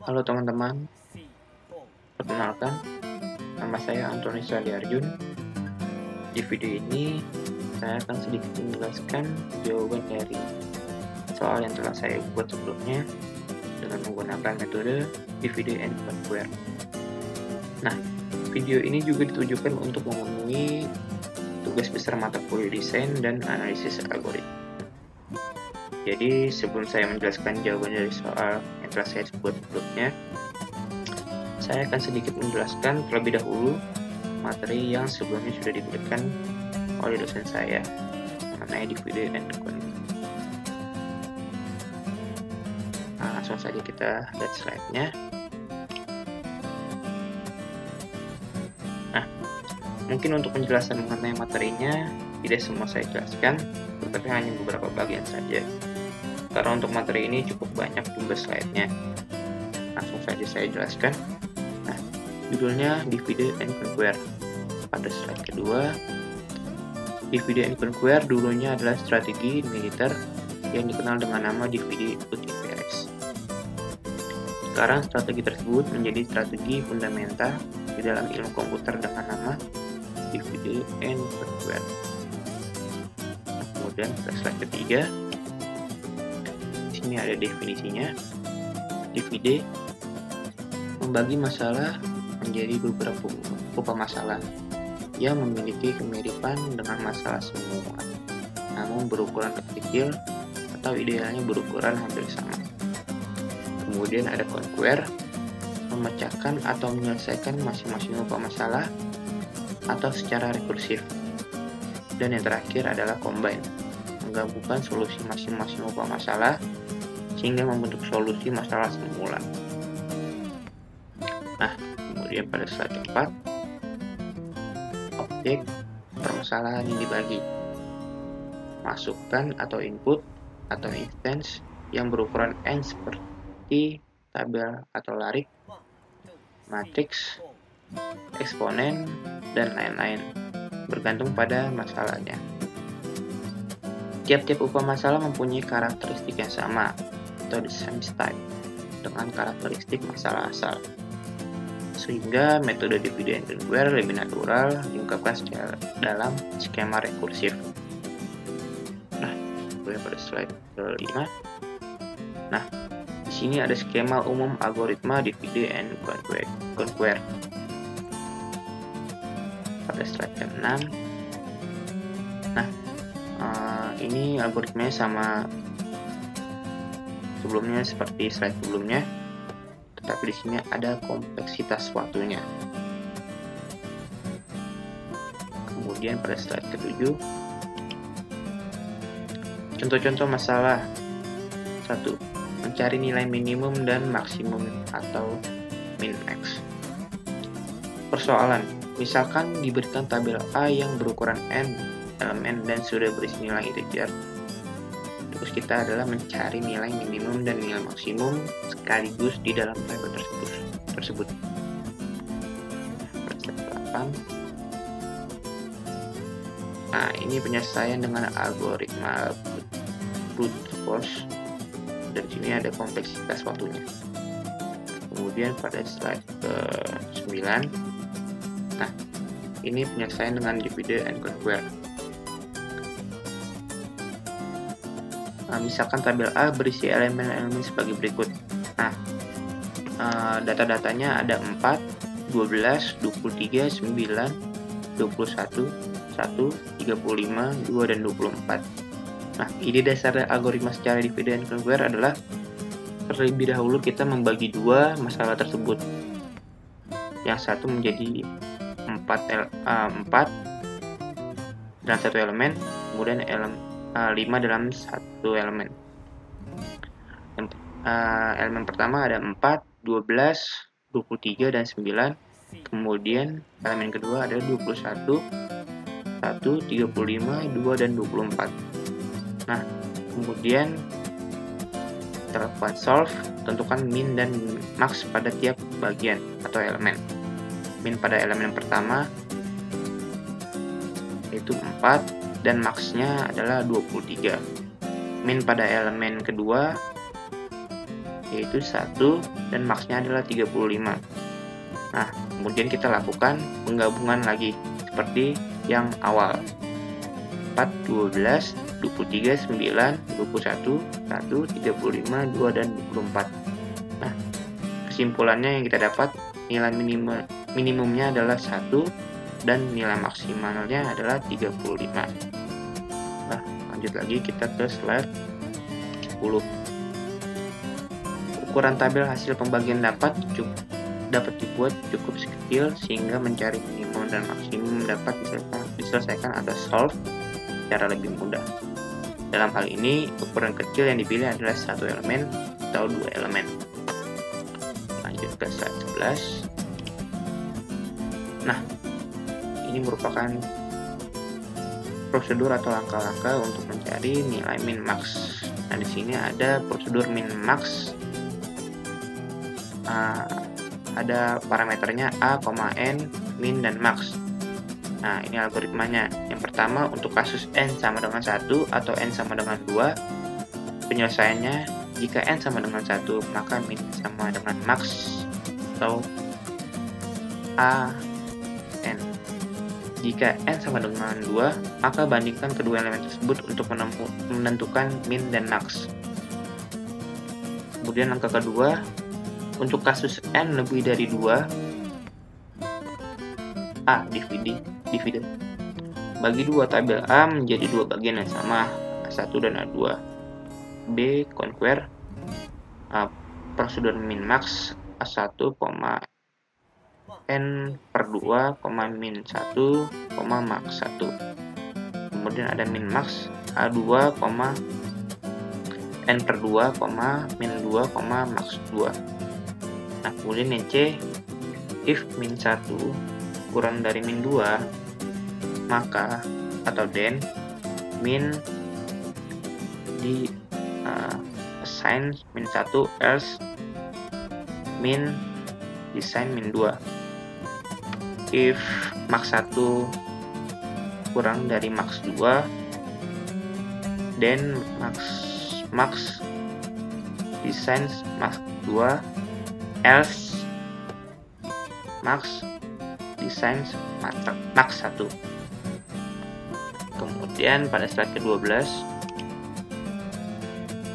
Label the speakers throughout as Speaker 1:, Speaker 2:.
Speaker 1: Halo teman-teman, perkenalkan, nama saya Antoni Saliarjun. Di video ini, saya akan sedikit menjelaskan jawaban dari soal yang telah saya buat sebelumnya dengan menggunakan metode DVD and Conquer. Nah, video ini juga ditujukan untuk memenuhi tugas besar mata kuliah desain dan analisis algoritma. Jadi, sebelum saya menjelaskan jawaban dari soal yang telah saya buat sebelumnya, saya akan sedikit menjelaskan terlebih dahulu materi yang sebelumnya sudah diberikan oleh dosen saya mengenai DVD and Conquer. Nah, langsung saja kita lihat slide-nya. Nah, mungkin untuk penjelasan mengenai materinya tidak semua saya jelaskan, tetapi hanya beberapa bagian saja. Karena untuk materi ini cukup banyak jumlah slide-nya. Langsung saja saya jelaskan. Nah, judulnya DVD and Conquer. Pada slide kedua, DVD and Conquer dulunya adalah strategi militer yang dikenal dengan nama DVD UTPS. Sekarang strategi tersebut menjadi strategi fundamental di dalam ilmu komputer dengan nama DVD and Conquer. Kemudian pada slide ketiga, ini ada definisinya. DVD membagi masalah menjadi beberapa masalah yang memiliki kemiripan dengan masalah semua, namun berukuran kecil atau idealnya berukuran hampir sama. Kemudian ada conquer, memecahkan atau menyelesaikan masing-masing masalah atau secara rekursif. Dan yang terakhir adalah combine, menggabungkan solusi masing-masing masalah sehingga membentuk solusi masalah semula. Nah, kemudian pada slide keempat, objek permasalahan yang dibagi, masukkan atau input atau instance yang berukuran n seperti tabel atau larik, matriks, eksponen, dan lain-lain, bergantung pada masalahnya. Tiap-tiap masalah mempunyai karakteristik yang sama, atau the same type, dengan karakteristik masalah asal. Sehingga metode DVD and Conquer lebih natural diungkapkan secara dalam skema rekursif. Nah, kemudian pada slide kelima. Nah, di sini ada skema umum algoritma DVD and Conquer. Pada slide ke-6. Nah, ini algoritmanya sama sebelumnya seperti slide sebelumnya, tetapi di sini ada kompleksitas waktunya. Kemudian pada slide ke-7, contoh-contoh masalah. 1. Mencari nilai minimum dan maksimum atau min-max. Persoalan, misalkan diberikan tabel A yang berukuran n elemen dan sudah berisi nilai integer. Terus kita adalah mencari nilai minimum dan nilai maksimum sekaligus di dalam tabel tersebut. Nah, ini penyelesaian dengan algoritma brute force. Dan sini ada kompleksitas waktunya. Kemudian pada slide ke-9, nah, ini penyelesaian dengan DVD and Conquer. Misalkan tabel A berisi elemen-elemen sebagai berikut. Nah, data-datanya ada 4, 12, 23, 9, 21, 1, 35, 2, dan 24. Nah, ide dasar algoritma secara DVD and Conquer adalah terlebih dahulu kita membagi dua masalah tersebut. Yang satu menjadi 4 dalam satu elemen, kemudian 5 dalam satu elemen. Elemen pertama ada 4, 12, 23, dan 9. Kemudian elemen kedua ada 21, 1, 35, 2, dan 24. Nah, kemudian kita lakukan solve, tentukan min dan max pada tiap bagian atau elemen. Min pada elemen pertama yaitu 4 dan max-nya adalah 23. Min pada elemen kedua yaitu 1 dan maksnya adalah 35. Nah, kemudian kita lakukan penggabungan lagi seperti yang awal. 4, 12, 23, 9, 21, 1, 35, 2, dan 24. Nah, kesimpulannya yang kita dapat nilai minimumnya adalah 1 dan nilai maksimalnya adalah 35. Nah, lanjut lagi kita ke slide 10. Ukuran tabel hasil pembagian dapat dibuat cukup kecil sehingga mencari minimum dan maksimum dapat diselesaikan atau solve secara lebih mudah. Dalam hal ini, ukuran kecil yang dipilih adalah 1 elemen atau 2 elemen. Lanjut ke slide 11. Nah, ini merupakan prosedur atau langkah-langkah untuk mencari nilai min max. Nah, di sini ada prosedur min max. Ada parameternya a, n, min, dan max. Nah, ini algoritmanya. Yang pertama, untuk kasus n sama dengan 1 atau n sama dengan 2, penyelesaiannya jika n sama dengan 1, maka min sama dengan max atau a, n. Jika n sama dengan 2, maka bandingkan kedua elemen tersebut untuk menentukan min dan max. Kemudian langkah kedua, untuk kasus n lebih dari 2, a divide. Bagi dua tabel A menjadi dua bagian yang sama, A1 dan A2. B. Conquer prosedur min max A1, n per 2, min 1, max 1. Kemudian ada min max A2, n per 2, min 2, max 2. Nah, kemudian yang C, if min 1 kurang dari min 2, maka atau then min di assign min 1, else min design min 2. If max 1 kurang dari max 2, then max design max 2, else max design max 1. Kemudian pada slide ke-12,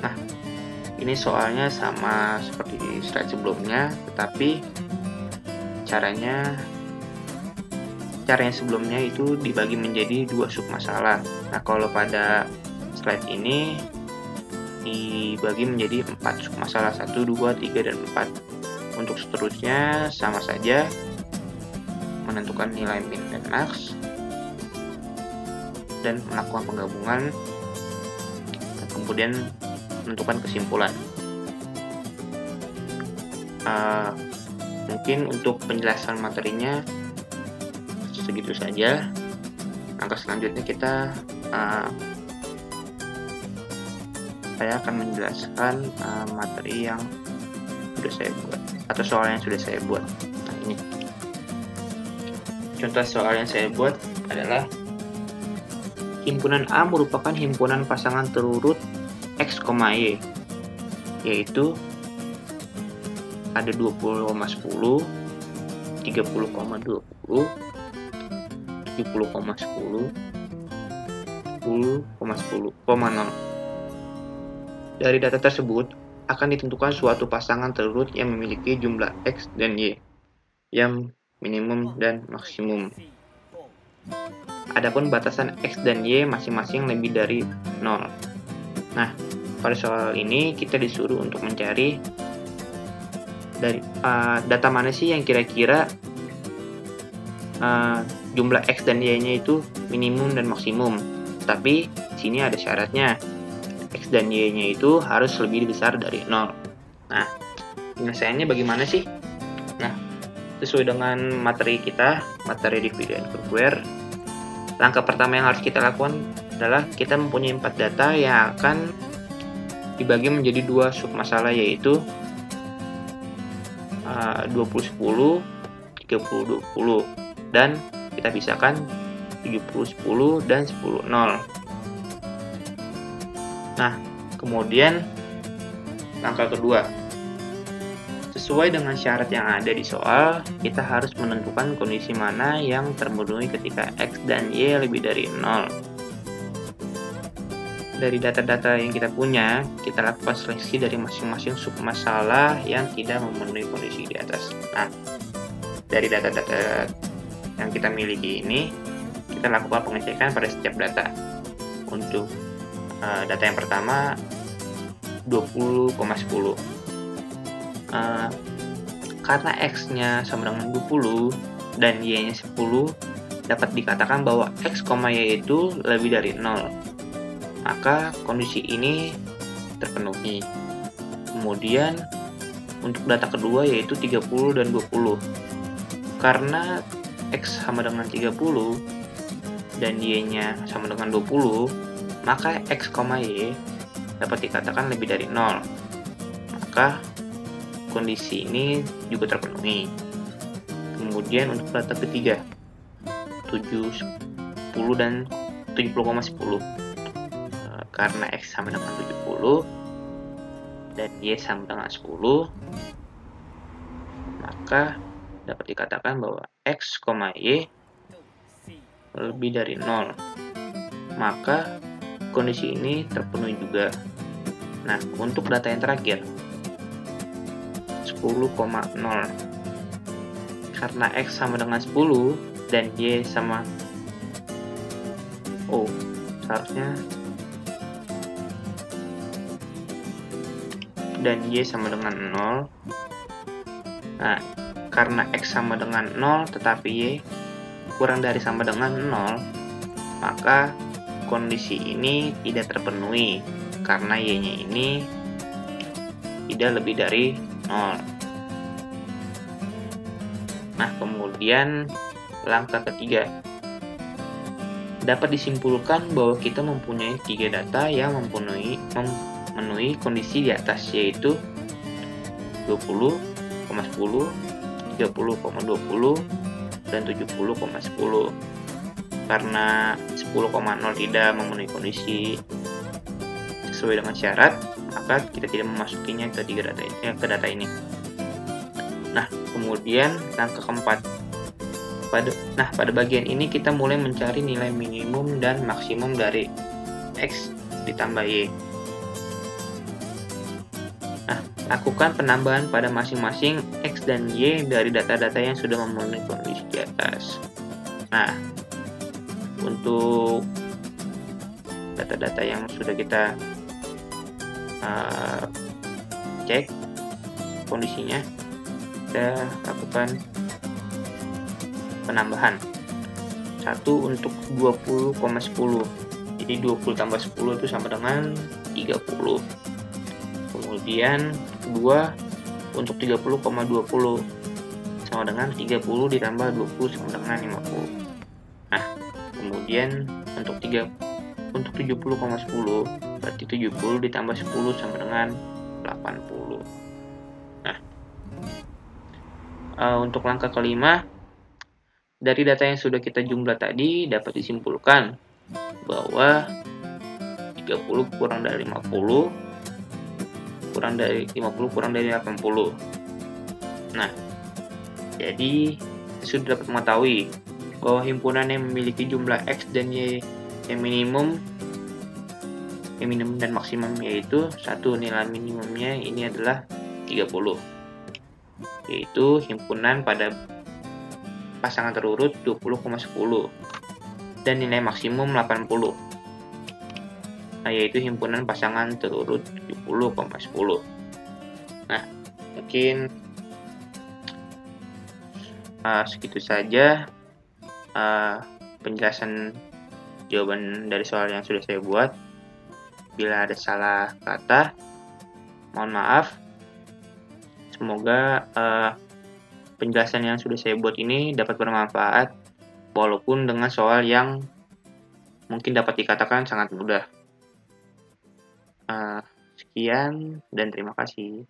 Speaker 1: nah ini soalnya sama seperti di slide sebelumnya, tetapi caranya sebelumnya itu dibagi menjadi dua sub masalah. Nah, kalau pada slide ini dibagi menjadi 4 sub masalah, 1, 2, 3, dan 4. Untuk seterusnya sama saja, menentukan nilai min dan max, dan melakukan penggabungan, dan kemudian menentukan kesimpulan. Mungkin untuk penjelasan materinya segitu saja. Langkah selanjutnya saya akan menjelaskan materi yang sudah saya buat atau soal yang sudah saya buat. Nah, ini contoh soal yang saya buat adalah himpunan A merupakan himpunan pasangan terurut X, Y, yaitu ada 20,10, 30,20, 70,10, 10,10,0. Dari data tersebut akan ditentukan suatu pasangan terurut yang memiliki jumlah X dan Y yang minimum dan maksimum. Adapun batasan X dan Y masing-masing lebih dari 0. Nah, pada soal ini kita disuruh untuk mencari dari data mana sih yang kira-kira jumlah X dan Y-nya itu minimum dan maksimum. Tapi sini ada syaratnya, X dan Y-nya itu harus lebih besar dari 0. Nah, penyelesaiannya bagaimana sih? Nah, sesuai dengan materi kita, materi divide and conquer, langkah pertama yang harus kita lakukan adalah kita mempunyai 4 data yang akan dibagi menjadi 2 sub masalah, yaitu 20-10, 30-20, dan kita pisahkan 70-10 dan 10-0. Nah, kemudian langkah kedua, Sesuai dengan syarat yang ada di soal, kita harus menentukan kondisi mana yang terpenuhi ketika X dan Y lebih dari 0. Dari data-data yang kita punya, kita lakukan seleksi dari masing-masing submasalah yang tidak memenuhi kondisi di atas. Nah, dari data-data yang kita miliki ini, kita lakukan pengecekan pada setiap data. Untuk data yang pertama, 20,10. Karena X-nya sama dengan 20 dan Y-nya 10, dapat dikatakan bahwa X, Y itu lebih dari 0. Maka kondisi ini terpenuhi. Kemudian untuk data kedua yaitu 30 dan 20. Karena X sama dengan 30 dan Y-nya sama dengan 20, maka X, Y dapat dikatakan lebih dari 0. Maka kondisi ini juga terpenuhi. Kemudian untuk data ketiga, 70 dan 70,10. Karena X sama dengan 70 dan Y sama dengan 10, maka dapat dikatakan bahwa X, Y lebih dari 0. Maka kondisi ini terpenuhi juga. Nah, untuk data yang terakhir, 10,0. Karena X sama dengan 10 dan Y sama seharusnya dan Y sama dengan 0. Nah, karena X sama dengan 0 tetapi Y kurang dari sama dengan 0, maka kondisi ini tidak terpenuhi karena Y-nya ini tidak lebih dari 0. Nah, kemudian langkah ketiga, dapat disimpulkan bahwa kita mempunyai 3 data yang memenuhi kondisi di atas, yaitu 20,10, 30,20, dan 70,10. Karena 10,0 tidak memenuhi kondisi sesuai dengan syarat, maka kita tidak memasukinya ke data ini. Nah, kemudian langkah keempat. Pada bagian ini kita mulai mencari nilai minimum dan maksimum dari X ditambah Y. Nah, lakukan penambahan pada masing-masing X dan Y dari data-data yang sudah memenuhi kondisi di atas. Nah, untuk data-data yang sudah kita cek kondisinya, kita lakukan penambahan 1 untuk 20,10. Jadi 20 tambah 10 itu sama dengan 30. Kemudian 2 untuk 30,20 sama dengan 30 ditambah 20 sama dengan 50. Nah, kemudian untuk 70,10 berarti 70 ditambah 10 sama dengan 80. Nah, untuk langkah kelima, dari data yang sudah kita jumlah tadi dapat disimpulkan bahwa 30 kurang dari 50 kurang dari 80. Nah, jadi sudah dapat mengetahui bahwa himpunan yang memiliki jumlah X dan Y yang minimum dan maksimum, yaitu satu, nilai minimumnya ini adalah 30, yaitu himpunan pada pasangan terurut 20,10, dan nilai maksimum 80, yaitu himpunan pasangan terurut 70,10. Nah, mungkin segitu saja penjelasan jawaban dari soal yang sudah saya buat. Bila ada salah kata, mohon maaf. Semoga penjelasan yang sudah saya buat ini dapat bermanfaat, walaupun dengan soal yang mungkin dapat dikatakan sangat mudah. Sekian dan terima kasih.